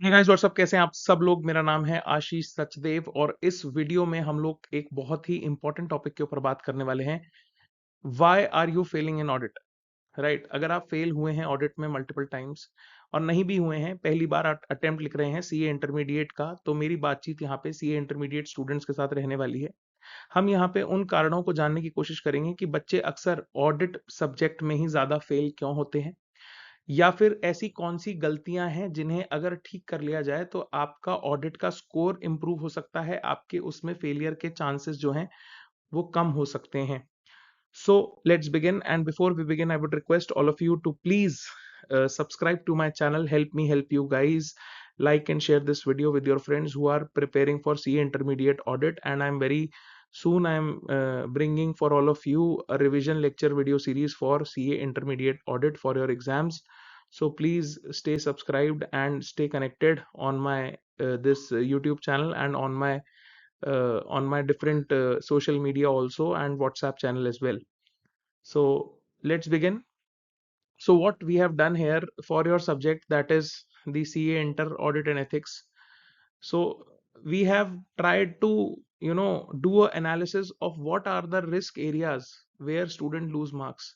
Hey guys what's up, कैसे हैं आप सब लोग। मेरा नाम है आशीष सचदेव और इस वीडियो में हम लोग एक बहुत ही इंपॉर्टेंट टॉपिक के ऊपर बात करने वाले हैं। Why are you failing in audit, right. अगर आप फेल हुए हैं ऑडिट में मल्टीपल टाइम्स और नहीं भी हुए हैं, पहली बार अटेम्प्ट लिख रहे हैं सीए इंटरमीडिएट का, तो मेरी बातचीत यहाँ पे सीए इंटरमीडिएट स्टूडेंट्स के साथ रहने वाली है। हम यहाँ पे उन कारणों को जानने की कोशिश करेंगे कि बच्चे अक्सर ऑडिट सब्जेक्ट में ही ज्यादा फेल क्यों होते हैं, या फिर ऐसी कौन सी गलतियां हैं जिन्हें अगर ठीक कर लिया जाए तो आपका ऑडिट का स्कोर इंप्रूव हो सकता है, आपके उसमें फेलियर के चांसेस जो हैं वो कम हो सकते हैं। So let's begin, and before we begin I would request all of you to please subscribe to my channel, help me help you guys, like and share this video with your friends who are preparing for CA Intermediate Audit. And I'm very soon I'm bringing for all of you a revision lecture video series for CA Intermediate Audit for your exams. So please stay subscribed and stay connected on my this YouTube channel and on my different social media also, and WhatsApp channel as well. So let's begin. So what we have done here for your subject, that is the CA Inter Audit and Ethics. So we have tried to, do an analysis of what are the risk areas where student lose marks.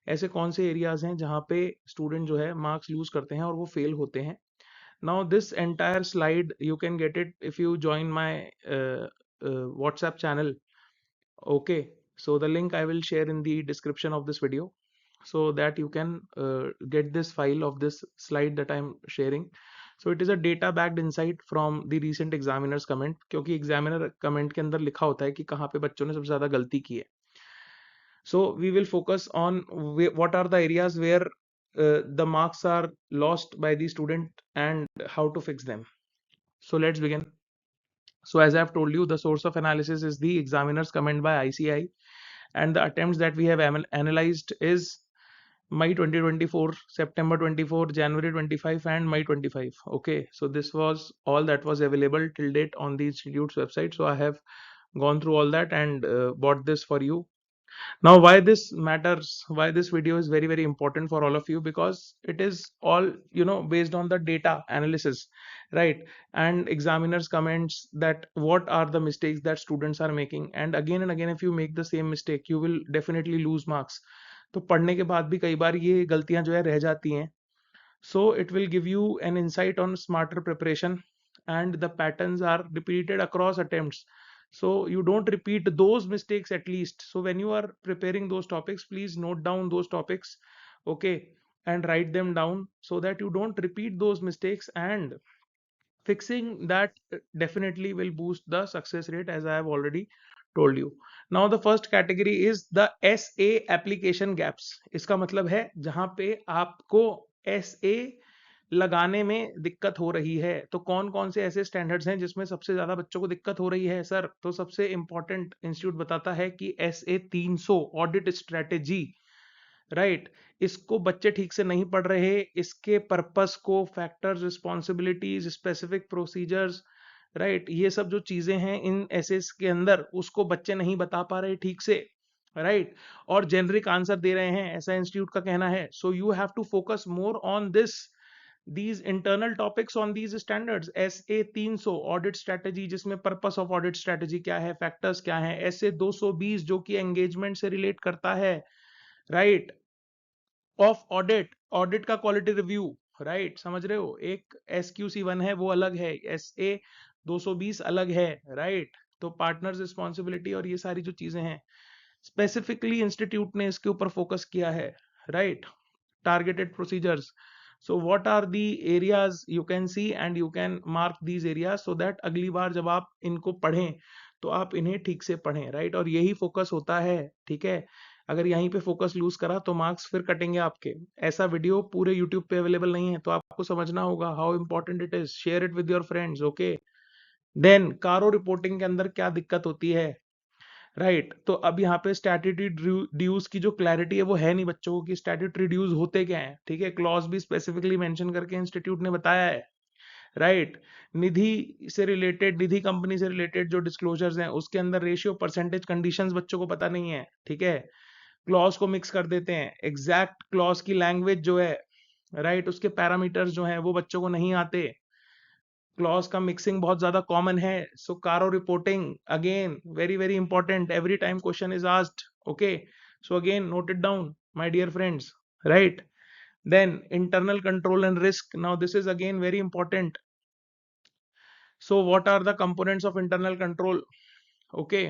ऐसे कौन से areas हैं जहाँ पे student जो है marks loose करते हैं और वो फेल होते हैं. Now this entire slide you can get it if you join my WhatsApp channel. Okay, so the link I will share in the description of this video so that you can get this file of this slide that I'm sharing. So it is a data backed insight from the recent examiner's comment, क्योंकि examiner comment के अंदर लिखा होता है कि कहाँ पे बच्चों ने सबसे ज़्यादा गलती की है. So we will focus on what are the areas where the marks are lost by the student and how to fix them. So let's begin. So as I've told you, the source of analysis is the examiner's comment by ICAI, and the attempts that we have analyzed is May 2024, September 24, January 25, and May 25. Okay, so this was all that was available till date on the institute's website. So I have gone through all that and bought this for you. Now, why this matters, why this video is very important for all of you, because it is all based on the data analysis, right? And examiners comments that what are the mistakes that students are making, and again if you make the same mistake you will definitely lose marks. तो पढ़ने के बाद भी कई बार ये गलतियां जो है रह जाती हैं. So it will give you an insight on smarter preparation, and the patterns are repeated across attempts, so you don't repeat those mistakes at least. So when you are preparing those topics, please note down those topics, okay, and write them down so that you don't repeat those mistakes, and fixing that definitely will boost the success rate, as I have already told you. Now the first category is the SA application gaps. इसका मतलब है जहां पे आपको SA लगाने में दिक्कत हो रही है. तो कौन कौन से ऐसे स्टैंडर्ड्स हैं जिसमें सबसे ज्यादा बच्चों को दिक्कत हो रही है सर? तो सबसे इंपॉर्टेंट इंस्टीट्यूट बताता है कि SA 300 ऑडिट स्ट्रेटेजी, राइट. इसको बच्चे ठीक से नहीं पढ़ रहे, इसके पर्पस को, factors, responsibilities, specific procedures, right, ये सब जो चीजें हैं इन एसएस के अंदर, उसको बच्चे नहीं बता पा रहे ठीक से, राइट, और जेनरिक आंसर दे रहे हैं, ऐसा इंस्टीट्यूट का कहना है. So you have to focus more on these internal topics on these standards. SA 300 audit strategy, जिसमें पर्पस ऑफ ऑडिट स्ट्रेटेजी क्या है, फैक्टर्स क्या है. SA 220 जो कि एंगेजमेंट से रिलेट करता है, राइट, ऑफ ऑडिट, ऑडिट का क्वालिटी रिव्यू, राइट, समझ रहे हो. एक SQC1 है वो अलग है, SA 220 अलग है, राइट. तो पार्टनर्स रिस्पॉन्सिबिलिटी और ये सारी जो चीजें हैं स्पेसिफिकली इंस्टीट्यूट ने इसके ऊपर फोकस किया है, right. Targeted procedures. So what are the areas you can see and you can mark these areas so that अगली बार जब आप इनको पढ़ें तो आप इन्हें ठीक से पढ़ें, राइट. और यही फोकस होता है, ठीक है. अगर यहीं पे फोकस लूज करा तो मार्क्स फिर कटेंगे आपके. ऐसा वीडियो पूरे यूट्यूब पे अवेलेबल नहीं है, तो आपको समझना होगा how important it is. Share it with your friends, okay. Then CARO reporting के अंदर क्या दिक्कत होती है, राइट. तो अब यहाँ पे स्टैट्यूटरी ड्यूज की जो क्लैरिटी है वो है नहीं बच्चों को कि स्टैट्यूटरी ड्यूज होते क्या हैं, ठीक है. क्लॉज भी स्पेसिफिकली मेंशन करके इंस्टीट्यूट ने बताया है, राइट. निधि से रिलेटेड, निधि कंपनी से रिलेटेड जो डिस्क्लोजर्स हैं उसके अंदर रेशियो, परसेंटेज, कंडीशंस बच्चों को पता नहीं है, ठीक है. क्लॉज को मिक्स कर देते हैं. एग्जैक्ट क्लॉज की लैंग्वेज जो है, राइट, उसके पैरामीटर्स जो हैं वो बच्चों को नहीं आते, क्लॉज का मिक्सिंग बहुत ज्यादा कॉमन है. सो कारो reporting again very very important. Every time question is asked. Okay, so again note it down my dear friends, right? Then internal control and risk. Now this is again very important. So what are the components of internal control? Okay,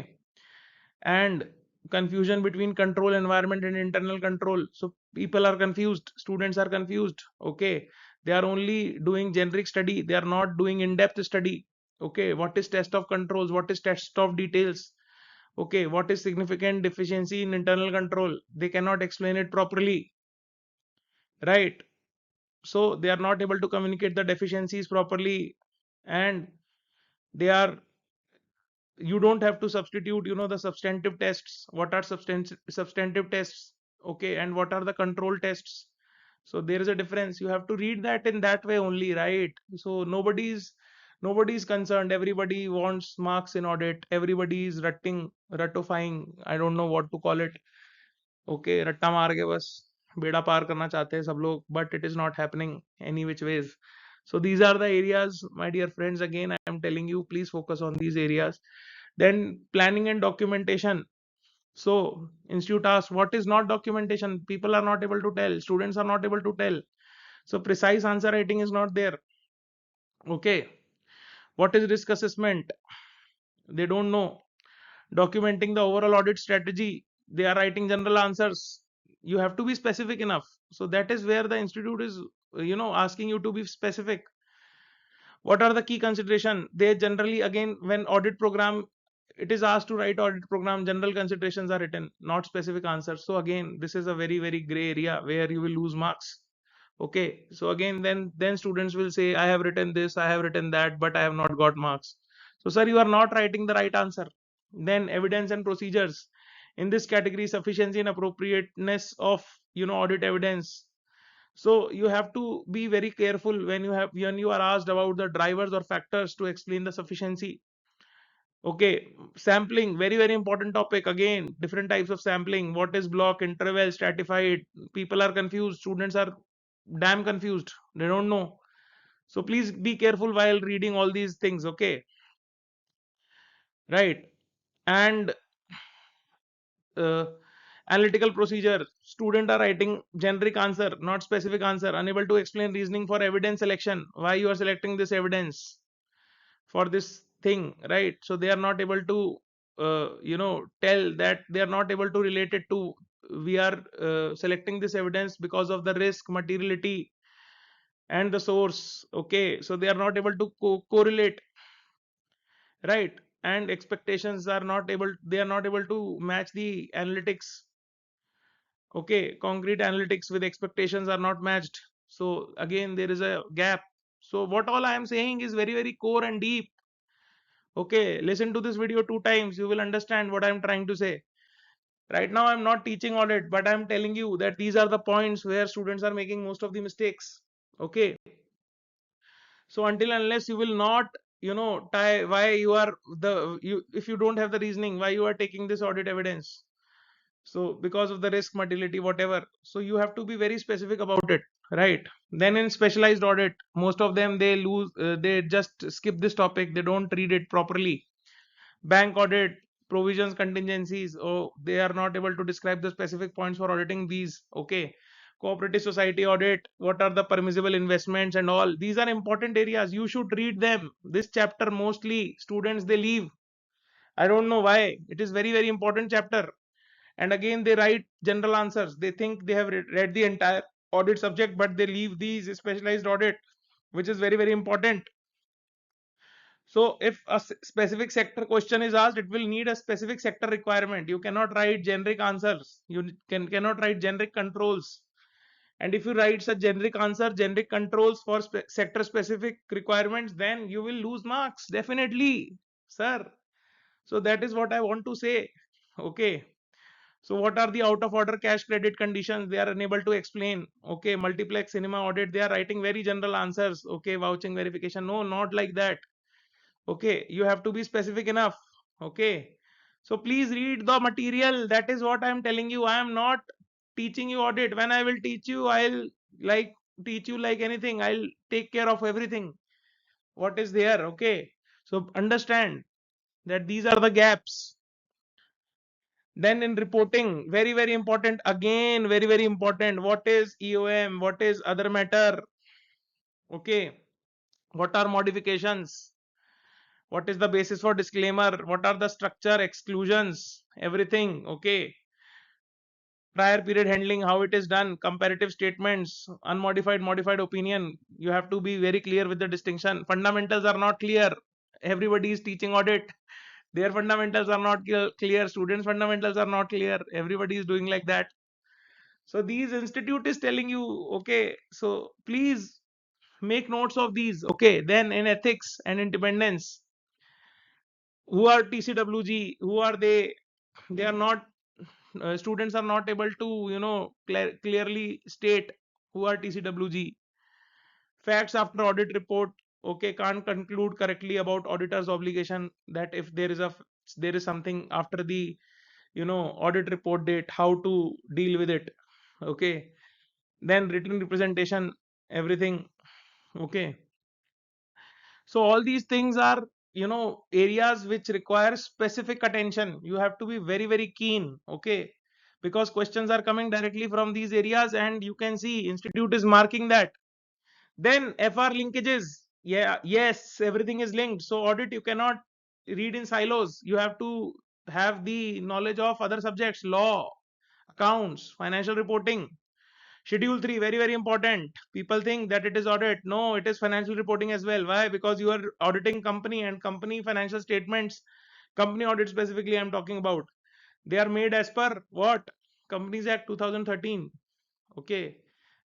and confusion between control environment and internal control. So people are confused, students are confused. Okay, they are only doing generic study, they are not doing in-depth study. Okay, what is test of controls, what is test of details? Okay, what is significant deficiency in internal control? They cannot explain it properly, right? So they are not able to communicate the deficiencies properly, and they are, you don't have to substitute, the substantive tests. What are substantive tests? Okay, and what are the control tests? So there is a difference. You have to read that in that way only, right? So nobody's concerned. Everybody wants marks in audit. Everybody is ratifying, I don't know what to call it. Okay, रट्टा मार के बस बेड़ा पार करना चाहते हैं सब लोग, but it is not happening any which ways. So these are the areas, my dear friends. Again, I am telling you, please focus on these areas. Then planning and documentation. So institute asks, what is not documentation? People are not able to tell, students are not able to tell. So precise answer writing is not there. Okay, what is risk assessment? They don't know. Documenting the overall audit strategy, they are writing general answers. You have to be specific enough. So that is where the institute is, asking you to be specific. What are the key consideration? They generally, again, when audit program, it is asked to write audit program, general considerations are written, not specific answers. So again, this is a very very gray area where you will lose marks. Okay, so again, then students will say, I have written this, I have written that, but I have not got marks. So sir, you are not writing the right answer. Then evidence and procedures. In this category, sufficiency and appropriateness of, audit evidence. So you have to be very careful when you are asked about the drivers or factors to explain the sufficiency. Okay, sampling, very very important topic. Again, different types of sampling. What is block, interval, stratified? People are confused, students are damn confused, they don't know. So please be careful while reading all these things. Okay, right? And uh, analytical procedure, student are writing generic answer, not specific answer, unable to explain reasoning for evidence selection, why you are selecting this evidence for this thing, right? So they are not able to tell that, they are not able to relate it to, we are selecting this evidence because of the risk, materiality, and the source. Okay, so they are not able to correlate, right? And expectations are not able, they are not able to match the analytics. Okay, concrete analytics with expectations are not matched. So again, there is a gap. So what all I am saying is very very core and deep. Okay, listen to this video 2 times, you will understand what I am trying to say. Right now I'm not teaching audit, but I'm telling you that these are the points where students are making most of the mistakes. Okay, so until unless you will not, tie why you are if you don't have the reasoning why you are taking this audit evidence, so because of the risk, materiality, whatever, so you have to be very specific about it, right? Then in specialized audit, most of them, they just skip this topic, they don't read it properly. Bank audit, provisions, contingencies, oh, they are not able to describe the specific points for auditing these. Okay, cooperative society audit, what are the permissible investments and all, these are important areas, you should read them. This chapter mostly students they leave, I don't know why, it is very very important chapter. And again they write general answers, they think they have read the entire audit subject, but they leave these specialized audit, which is very very important. So if a specific sector question is asked, it will need a specific sector requirement. You cannot write generic answers, you cannot write generic controls. And if you write such generic answer, generic controls for sector specific requirements, then you will lose marks definitely, sir. So that is what I want to say. Okay, so what are the out of order cash credit conditions? They are unable to explain. Okay, multiplex cinema audit, they are writing very general answers. Okay, vouching verification, no, not like that. Okay, you have to be specific enough. Okay, so please read the material, that is what I am telling you. I am not teaching you audit. When I will teach you, I'll like teach you like anything, I'll take care of everything. what is there. Okay, so understand that these are the gaps. Then in reporting, very very important, again very very important, what is EOM, what is other matter, okay, what are modifications, what is the basis for disclaimer, what are the structure exclusions, everything. Okay, prior period handling, how it is done, comparative statements, unmodified, modified opinion. You have to be very clear with the distinction. Fundamentals are not clear. Everybody is teaching audit, their fundamentals are not clear, students fundamentals are not clear, everybody is doing like that. So these institute is telling you, okay, so please make notes of these. Okay, then in ethics and independence, who are TCWG, who are they are not students are not able to clearly state who are TCWG. Facts after audit report, okay, can't conclude correctly about auditor's obligation, that if there is something after the audit report date, how to deal with it. Okay, then written representation, everything. Okay, so all these things are areas which require specific attention. You have to be very very keen. Okay, because questions are coming directly from these areas, and you can see institute is marking that. Then FR linkages, yeah, yes, everything is linked. So audit, you cannot read in silos, you have to have the knowledge of other subjects, law, accounts, financial reporting. Schedule 3, very very important. People think that it is audit, no, it is financial reporting as well. Why? Because you are auditing company, and company financial statements, company audit specifically I'm talking about, they are made as per what? Companies Act 2013. Okay,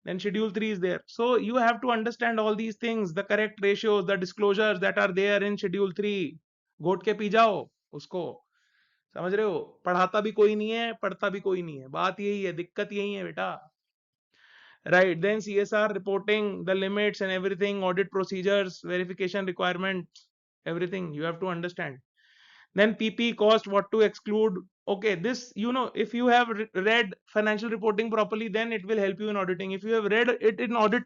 then schedule 3 is there. So you have to understand all these things, the correct ratios, the disclosures that are there in schedule 3. घोट के P जाओ उसको, समझ रहे हो? पढ़ाता भी कोई नहीं है, पढ़ता भी कोई नहीं है, बात यही है, दिक्कत यही है बेटा. Right, then CSR reporting, the limits and everything, audit procedures, verification requirements, everything you have to understand. Then PP cost, what to exclude. Okay, this, if you have read financial reporting properly, then it will help you in auditing. If you have read it in audit,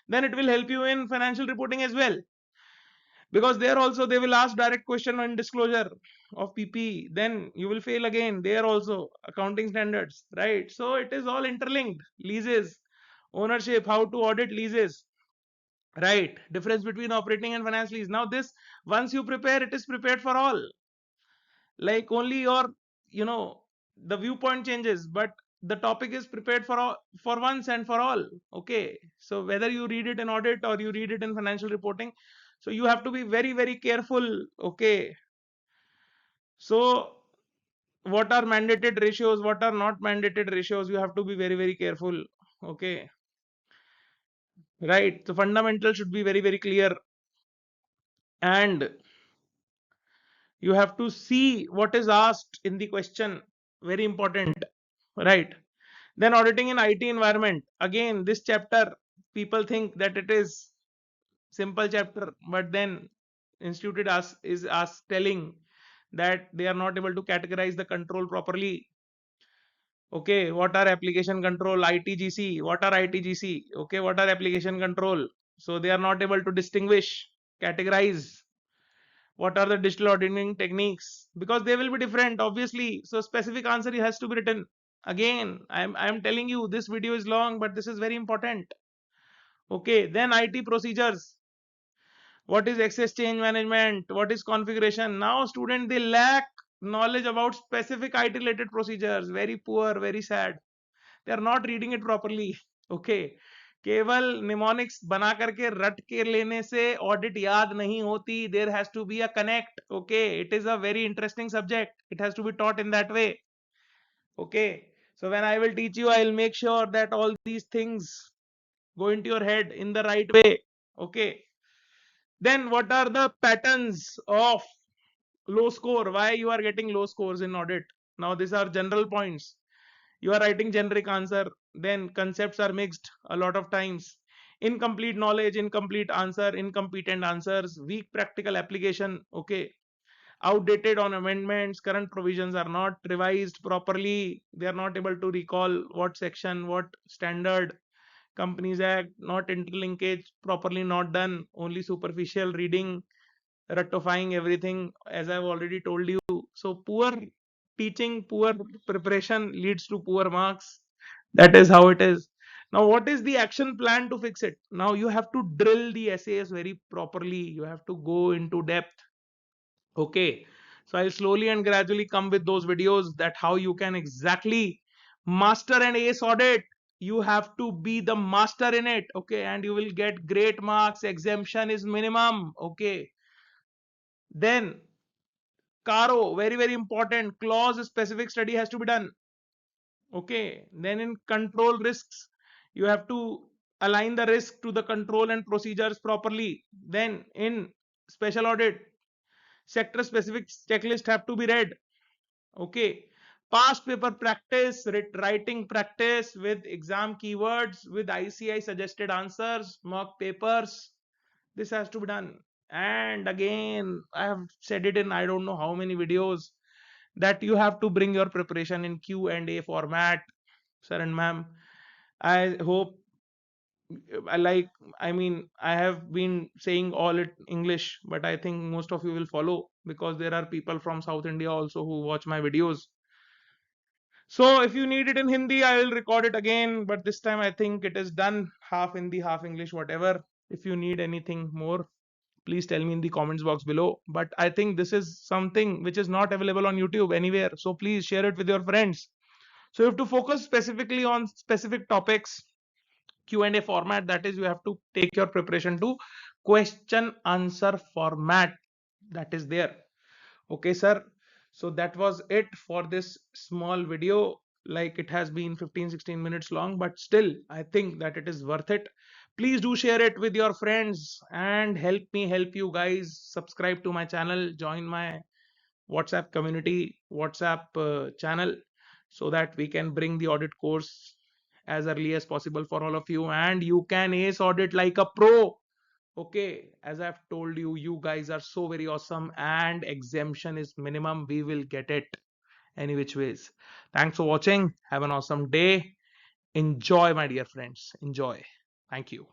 then it will help you in financial reporting as well, because there also they will ask direct question on disclosure of PP, then you will fail again there also, accounting standards, right? So it is all interlinked. Leases, ownership, how to audit leases, right? Difference between operating and finance lease. Now this, once you prepare, it is prepared for all. Like only your the viewpoint changes, but the topic is prepared for all, for once and for all. Okay, so whether you read it in audit or you read it in financial reporting, so you have to be very very careful. Okay, so what are mandated ratios, what are not mandated ratios, you have to be very very careful. Okay, right, so fundamental should be very very clear, and you have to see what is asked in the question, very important, right? Then auditing in IT environment, again this chapter, people think that it is simple chapter, but then institute is telling that they are not able to categorize the control properly. Okay, what are application control, ITGC, what are ITGC, okay, what are application control, so they are not able to distinguish, categorize. What are the digital auditing techniques, because they will be different obviously, so specific answer has to be written. Again, I'm telling you, this video is long, but this is very important. Okay, then IT procedures, what is access change management, what is configuration. Now student, they lack knowledge about specific IT related procedures, very poor, very sad, they are not reading it properly. Okay, केवल mnemonics बना करके रट के लेने से audit याद नहीं होती, there has to be a connect. Okay, it is a very interesting subject, it has to be taught in that way. Okay, so when I will teach you, I will make sure that all these things go into your head in the right way. Okay, then what are the patterns of low score, why you are getting low scores in audit? Now these are general points, you are writing generic answer, then concepts are mixed a lot of times, incomplete knowledge, incomplete answer, incompetent answers, weak practical application. Okay, outdated on amendments, current provisions are not revised properly, they are not able to recall what section, what standard, Companies Act, not interlinkage, properly not done, only superficial reading, rectifying everything, as I've already told you. So poor teaching, poor preparation leads to poor marks. That is how it is. Now, what is the action plan to fix it? Now, you have to drill the essays very properly. You have to go into depth. Okay. So I'll slowly and gradually come with those videos that how you can exactly master an ace audit. You have to be the master in it. Okay. And you will get great marks. Exemption is minimum. Okay. Then CARO, very, very important. Clause specific study has to be done. Okay. Then in control risks, you have to align the risk to the control and procedures properly. Then in special audit, sector specific checklist have to be read. Okay. Past paper practice, writing practice with exam keywords, with ICAI suggested answers, mock papers. This has to be done. And again, I have said it in I don't know how many videos that you have to bring your preparation in Q&A format, sir and ma'am. I hope I have been saying all it English, but I think most of you will follow because there are people from South India also who watch my videos. So if you need it in Hindi, I will record it again, but this time I think it is done half Hindi, half English, whatever. If you need anything more, please tell me in the comments box below. But I think this is something which is not available on YouTube anywhere. So please share it with your friends. So you have to focus specifically on specific topics. Q&A format, that is, you have to take your preparation to question answer format, that is there. Okay, sir. So that was it for this small video. Like, it has been 15-16 minutes long, but still I think that it is worth it. Please do share it with your friends and help me help you guys. Subscribe to my channel, join my WhatsApp community, WhatsApp channel, so that we can bring the audit course as early as possible for all of you, and you can ace audit like a pro. Okay, as I've told you, you guys are so very awesome, and exemption is minimum. We will get it any which ways. Thanks for watching. Have an awesome day. Enjoy, my dear friends. Enjoy. Thank you.